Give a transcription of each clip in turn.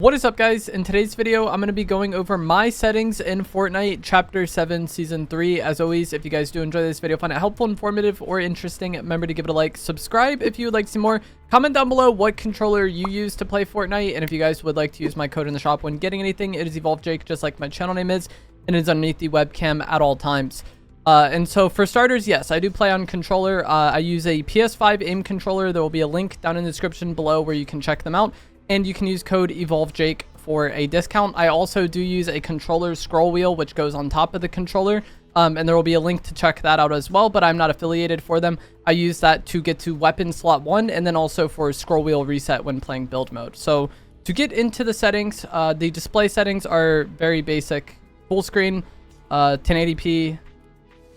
What is up, guys? In today's video, I'm going to be going over my settings in Fortnite Chapter 7 Season 3. As always, if you guys do enjoy this video, find it helpful, informative, or interesting, remember to give it a like, subscribe if you would like to see more, comment down below what controller you use to play Fortnite, and if you guys would like to use my code in the shop when getting anything, it is EvolveJake, just like my channel name is, and it is underneath the webcam at all times. And so for starters, yes, I do play on controller. I use a PS5 aim controller. There will be a link down in the description below where you can check them out. And you can use code EvolveJake for a discount. I also do use a controller scroll wheel, which goes on top of the controller. And there will be a link to check that out as well, but I'm not affiliated for them. I use that to get to weapon slot 1 and then also for scroll wheel reset when playing build mode. So to get into the settings, the display settings are very basic. Full screen, 1080p,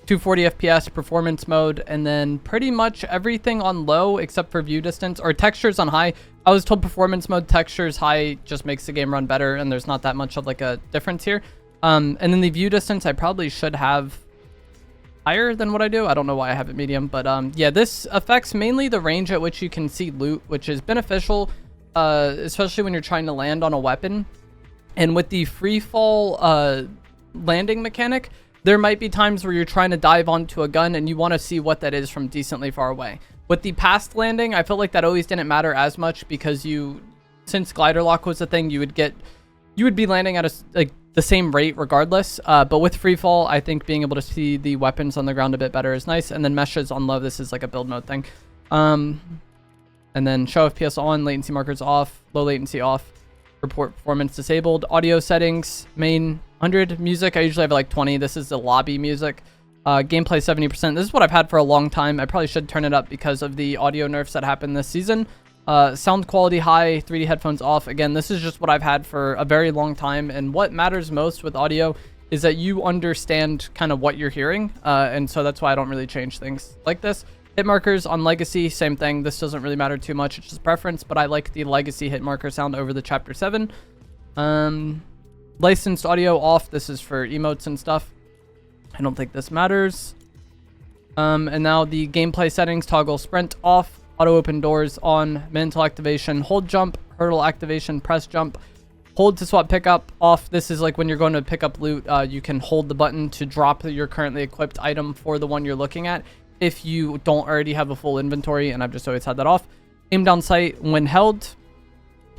240 FPS, performance mode, and then pretty much everything on low except for view distance, or textures on high. I was told performance mode, textures high just makes the game run better, and there's not that much of like a difference here. And then the view distance I probably should have higher than what I do. I don't know why I have it medium, but yeah, this affects mainly the range at which you can see loot, which is beneficial, especially when you're trying to land on a weapon. And with the free fall landing mechanic, there might be times where you're trying to dive onto a gun and you want to see what that is from decently far away. With the past landing, I felt like that always didn't matter as much because since glider lock was a thing, you would be landing at the same rate regardless. But with free fall, I think being able to see the weapons on the ground a bit better is nice. And then meshes on low, this is like a build mode thing. And then show FPS on, latency markers off, low latency off, report performance disabled, audio settings, main 100, music, I usually have like 20. This is the lobby music. Gameplay 70%. This is what I've had for a long time. I probably should turn it up because of the audio nerfs that happened this season. Sound quality high, 3D headphones off. Again, this is just what I've had for a very long time. And what matters most with audio is that you understand kind of what you're hearing. And so that's why I don't really change things like this. Hit markers on legacy, same thing. This doesn't really matter too much. It's just preference, but I like the legacy hit marker sound over the Chapter 7. Licensed audio off. This is for emotes and stuff. I don't think this matters. And now the gameplay settings, toggle sprint off, auto open doors on, mental activation, hold jump, hurdle activation, press jump, hold to swap pickup off. This is like when you're going to pick up loot, you can hold the button to drop your currently equipped item for the one you're looking at if you don't already have a full inventory, and I've just always had that off. Aim down sight when held.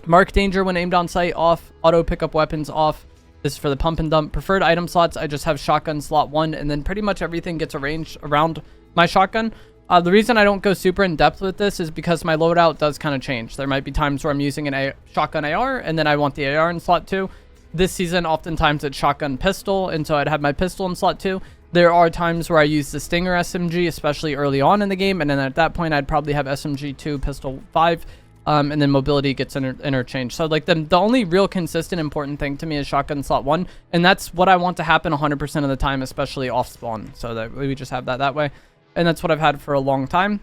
Mark danger when aimed on sight off. Auto pickup weapons off. This is for the pump and dump. Preferred item slots, I just have shotgun slot 1, and then pretty much everything gets arranged around my shotgun. The reason I don't go super in depth with this is because my loadout does kind of change. There might be times where I'm using an shotgun AR, and then I want the AR in slot 2. This season, oftentimes it's shotgun pistol, and so I'd have my pistol in slot 2. There are times where I use the Stinger SMG, especially early on in the game, and then at that point, I'd probably have SMG 2, pistol 5. And then mobility gets interchanged. So like the only real consistent important thing to me is shotgun slot 1. And that's what I want to happen 100% of the time, especially off spawn. So that we just have that way. And that's what I've had for a long time.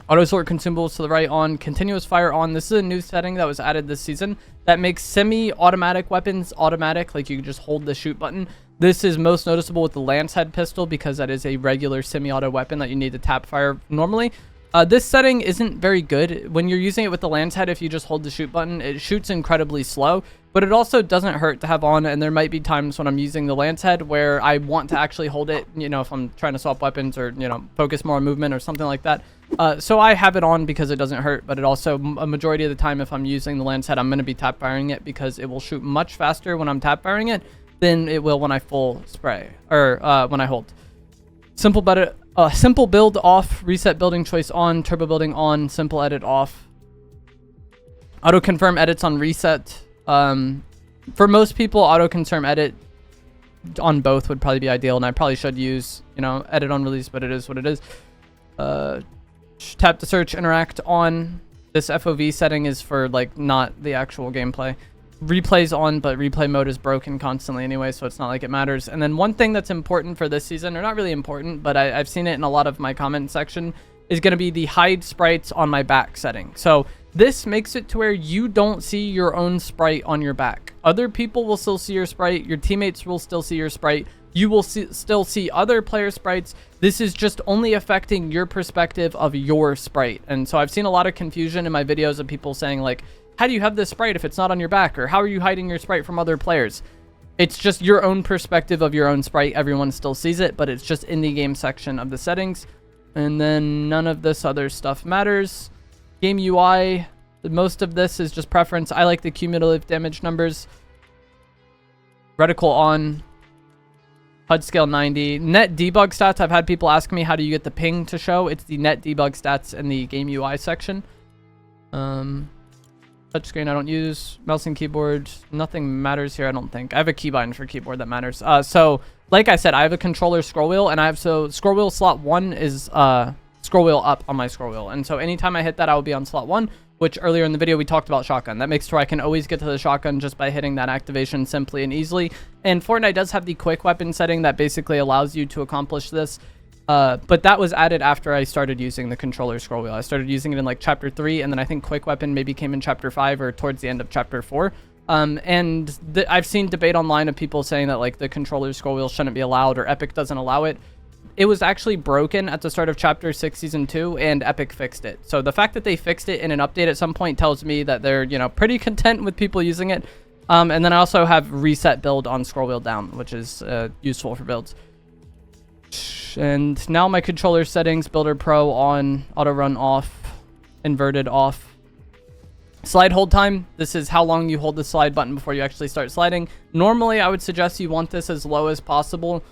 Auto sort consumables to the right on, continuous fire on. This is a new setting that was added this season that makes semi-automatic weapons automatic. Like you can just hold the shoot button. This is most noticeable with the lance head pistol because that is a regular semi-auto weapon that you need to tap fire normally. This setting isn't very good. When you're using it with the lance head, if you just hold the shoot button, it shoots incredibly slow, but it also doesn't hurt to have on, and there might be times when I'm using the lance head where I want to actually hold it, you know, if I'm trying to swap weapons or, you know, focus more on movement or something like that. So I have it on because it doesn't hurt, but it also, a majority of the time, if I'm using the lance head, I'm going to be tap firing it because it will shoot much faster when I'm tap firing it than it will when I full spray, or when I hold. Simple build off, reset building choice on, turbo building on, simple edit off. Auto confirm edits on reset. For most people, auto confirm edit on both would probably be ideal, and I probably should use, you know, edit on release, but it is what it is. Tap to search, interact on. This FOV setting is for like not the actual gameplay. Replays on, but replay mode is broken constantly anyway, so it's not like it matters. And then one thing that's important for this season, or not really important, but I've seen it in a lot of my comment section, is going to be the hide sprites on my back setting. So this makes it to where you don't see your own sprite on your back. Other people will still see your sprite. Your teammates will still see your sprite. You will still see other player sprites. This is just only affecting your perspective of your sprite. And so I've seen a lot of confusion in my videos of people saying like, how do you have this sprite if it's not on your back? Or how are you hiding your sprite from other players? It's just your own perspective of your own sprite. Everyone still sees it, but it's just in the game section of the settings. And then none of this other stuff matters. Game UI, most of this is just preference. I like the cumulative damage numbers. Reticle on. HUD scale 90. Net debug stats. I've had people ask me, how do you get the ping to show? It's the net debug stats in the game UI section. Touchscreen I don't use. Mouse and keyboard. Nothing matters here, I don't think. I have a keybind for keyboard that matters. So, like I said, I have a controller scroll wheel, and I have, so scroll wheel slot 1 is scroll wheel up on my scroll wheel. And so anytime I hit that, I will be on slot 1, which earlier in the video we talked about shotgun. That makes it where I can always get to the shotgun just by hitting that activation simply and easily. And Fortnite does have the quick weapon setting that basically allows you to accomplish this. But that was added after I started using the controller scroll wheel. I started using it in like chapter 3, and then I think quick weapon maybe came in chapter 5 or towards the end of chapter 4. And I've seen debate online of people saying that like the controller scroll wheel shouldn't be allowed or Epic doesn't allow it. It was actually broken at the start of chapter 6 season 2, and Epic fixed it. So the fact that they fixed it in an update at some point tells me that they're, you know, pretty content with people using it. And then I also have reset build on scroll wheel down, which is useful for builds. And now my controller settings, Builder Pro on, auto run off, inverted off. Slide hold time. This is how long you hold the slide button before you actually start sliding. Normally, I would suggest you want this as low as possible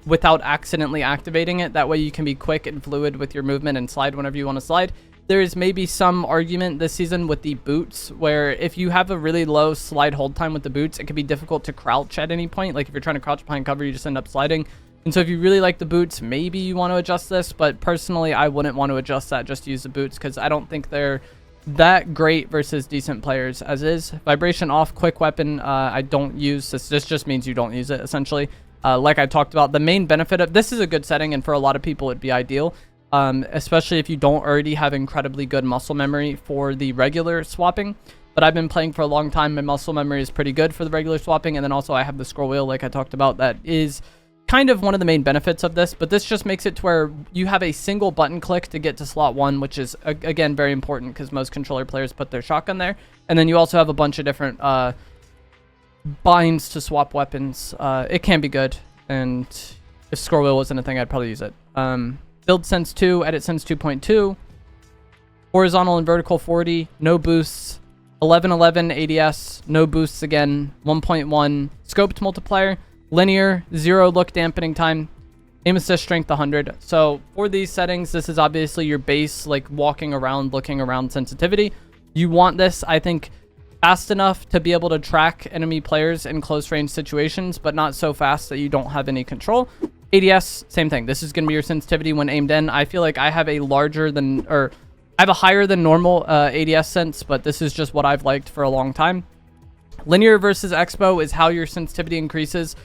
without accidentally activating it. That way you can be quick and fluid with your movement and slide whenever you want to slide. There is maybe some argument this season with the boots, where if you have a really low slide hold time with the boots, it can be difficult to crouch at any point. Like if you're trying to crouch behind cover, you just end up sliding. And so if you really like the boots, maybe you want to adjust this, but personally, I wouldn't want to adjust that just to use the boots because I don't think they're that great versus decent players as is. Vibration off, quick weapon, I don't use. This just means you don't use it, essentially. Like I talked about, the main benefit of this is a good setting, and for a lot of people, it'd be ideal, especially if you don't already have incredibly good muscle memory for the regular swapping. But I've been playing for a long time. My muscle memory is pretty good for the regular swapping, and then also I have the scroll wheel, like I talked about, that is kind of one of the main benefits of this, but this just makes it to where you have a single button click to get to slot 1, which is, again, very important because most controller players put their shotgun there. And then you also have a bunch of different binds to swap weapons. It can be good, and if scroll wheel wasn't a thing, I'd probably use it. Build sense 2, edit sense 2.2, horizontal and vertical 40, no boosts, 1111 ADS, no boosts again, 1.1 scoped multiplier, linear, 0 look dampening time, aim assist strength 100. So for these settings, this is obviously your base, like walking around, looking around sensitivity. You want this, I think, fast enough to be able to track enemy players in close range situations, but not so fast that you don't have any control. ADS, same thing. This is going to be your sensitivity when aimed in. I feel like I have a larger than, or I have a higher than normal ADS sense, but this is just what I've liked for a long time. Linear versus Expo is how your sensitivity increases.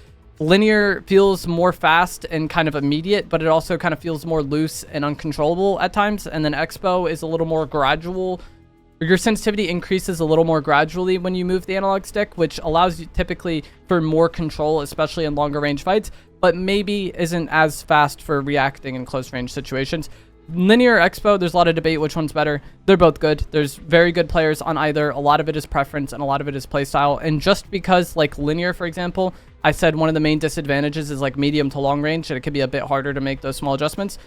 Linear feels more fast and kind of immediate, but it also kind of feels more loose and uncontrollable at times. And then Expo is a little more gradual. Your sensitivity increases a little more gradually when you move the analog stick, which allows you typically for more control, especially in longer range fights, but maybe isn't as fast for reacting in close range situations. Linear Expo, there's a lot of debate which one's better. They're both good. There's very good players on either. A lot of it is preference and a lot of it is playstyle. And just because, like linear, for example, I said one of the main disadvantages is like medium to long range, and it can be a bit harder to make those small adjustments.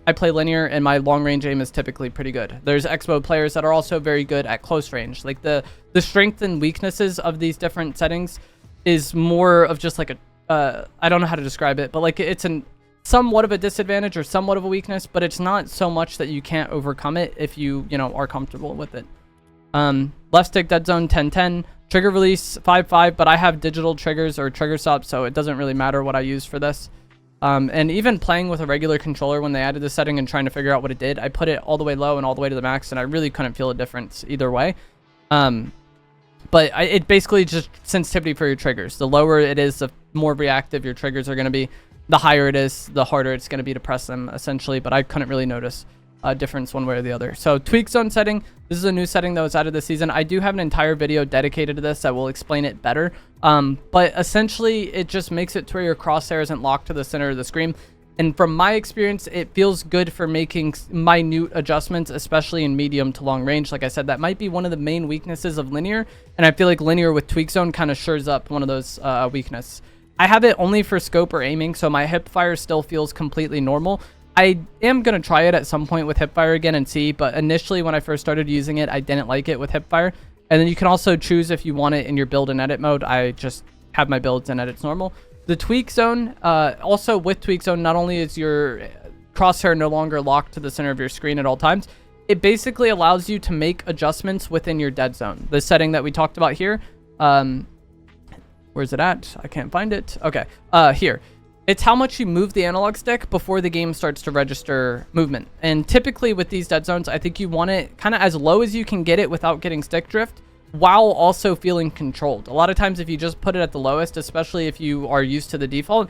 I play linear, and my long range aim is typically pretty good. There's Expo players that are also very good at close range. Like the strength and weaknesses of these different settings is more of just like a, I don't know how to describe it, but like it's somewhat of a disadvantage or somewhat of a weakness, but it's not so much that you can't overcome it if you know, are comfortable with it. Left stick dead zone 10-10, trigger release 5-5, but I have digital triggers or trigger stops, so it doesn't really matter what I use for this. And even playing with a regular controller when they added this setting and trying to figure out what it did, I put it all the way low and all the way to the max, and I really couldn't feel a difference either way. But it basically just sensitivity for your triggers. The lower it is, the more reactive your triggers are going to be. The higher it is, the harder it's going to be to press them, essentially. But I couldn't really notice a difference one way or the other. So tweak zone setting. This is a new setting that was added this season. I do have an entire video dedicated to this that will explain it better. But essentially, it just makes it to where your crosshair isn't locked to the center of the screen. And from my experience, it feels good for making minute adjustments, especially in medium to long range. Like I said, that might be one of the main weaknesses of linear. And I feel like linear with tweak zone kind of shores up one of those weaknesses. I have it only for scope or aiming, so my hip fire still feels completely normal. I am going to try it at some point with hip fire again and see, but initially when I first started using it, I didn't like it with hip fire. And then you can also choose if you want it in your build and edit mode. I just have my builds and edits normal. The tweak zone, also with tweak zone, not only is your crosshair no longer locked to the center of your screen at all times, it basically allows you to make adjustments within your dead zone. The setting that we talked about here, where's it at? I can't find it. Okay, here. It's how much you move the analog stick before the game starts to register movement. And typically with these dead zones, I think you want it kind of as low as you can get it without getting stick drift, while also feeling controlled. A lot of times if you just put it at the lowest, especially if you are used to the default,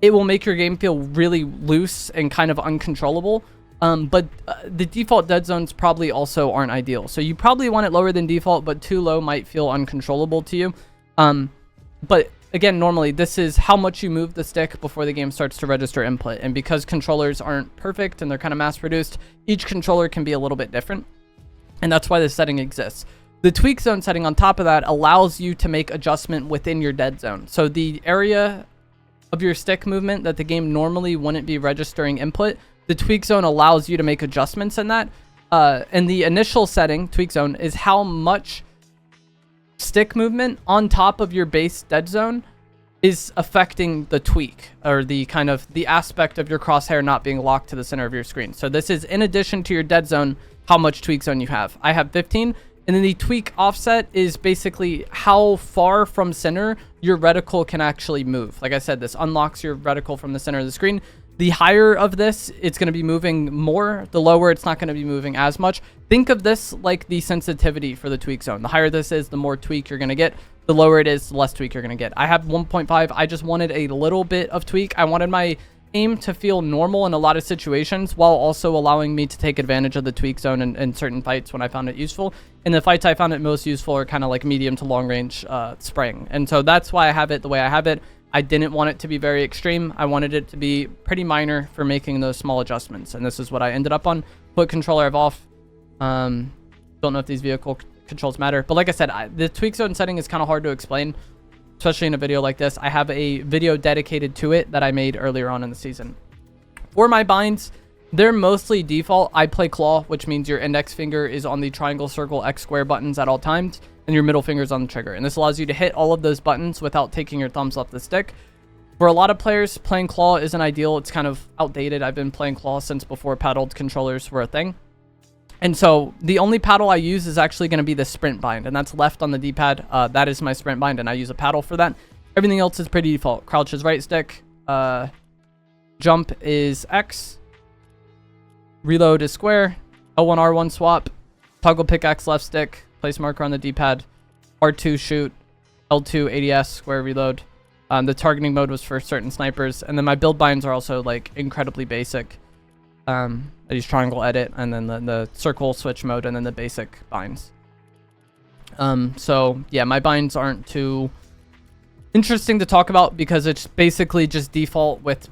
it will make your game feel really loose and kind of uncontrollable. But the default dead zones probably also aren't ideal. So you probably want it lower than default, but too low might feel uncontrollable to you. But again, normally this is how much you move the stick before the game starts to register input. And because controllers aren't perfect and they're kind of mass produced, each controller can be a little bit different. And that's why this setting exists. The tweak zone setting on top of that allows you to make adjustment within your dead zone. So the area of your stick movement that the game normally wouldn't be registering input, the tweak zone allows you to make adjustments in that. And the initial setting, tweak zone, is how much stick movement on top of your base dead zone is affecting the tweak, or the kind of the aspect of your crosshair not being locked to the center of your screen. So this is in addition to your dead zone, how much tweak zone you have. I have 15. And then the tweak offset is basically how far from center your reticle can actually move. Like I said, this unlocks your reticle from the center of the screen. The higher of this, it's going to be moving more. The lower, it's not going to be moving as much. Think of this like the sensitivity for the tweak zone. The higher this is, the more tweak you're going to get. The lower it is, the less tweak you're going to get. I have 1.5. I just wanted a little bit of tweak. I wanted my aim to feel normal in a lot of situations, while also allowing me to take advantage of the tweak zone in certain fights when I found it useful. And the fights I found it most useful are kind of like medium to long range spraying. And so that's why I have it the way I have it. I didn't want it to be very extreme. I wanted it to be pretty minor for making those small adjustments. And this is what I ended up on. Put controller I've off. Don't know if these vehicle controls matter. But like I said, the tweak zone setting is kind of hard to explain, especially in a video like this. I have a video dedicated to it that I made earlier on in the season. For my binds, they're mostly default. I play claw, which means your index finger is on the triangle, circle, X, square buttons at all times, and your middle finger is on the trigger. And this allows you to hit all of those buttons without taking your thumbs off the stick. For a lot of players, playing claw isn't ideal. It's kind of outdated. I've been playing claw since before paddled controllers were a thing. And so the only paddle I use is actually going to be the sprint bind, and that's left on the D-pad. That is my sprint bind, and I use a paddle for that. Everything else is pretty default. Crouch is right stick. Jump is X. Reload is square. L1, R1 swap. Toggle pickaxe left stick. Place marker on the D-pad. R2 shoot. L2 ADS square reload. The targeting mode was for certain snipers. And then my build binds are also like incredibly basic. I use triangle edit, and then the circle switch mode, and then the basic binds. So yeah, my binds aren't too interesting to talk about because it's basically just default with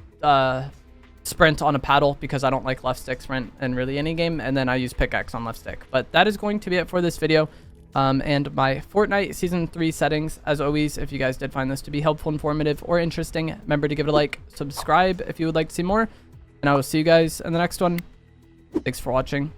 sprint on a paddle, because I don't like left stick sprint in really any game, and then I use pickaxe on left stick. But that is going to be it for this video. And my Fortnite Season 3 settings. As always, if you guys did find this to be helpful, informative, or interesting, remember to give it a like, subscribe if you would like to see more, and I will see you guys in the next one. Thanks for watching.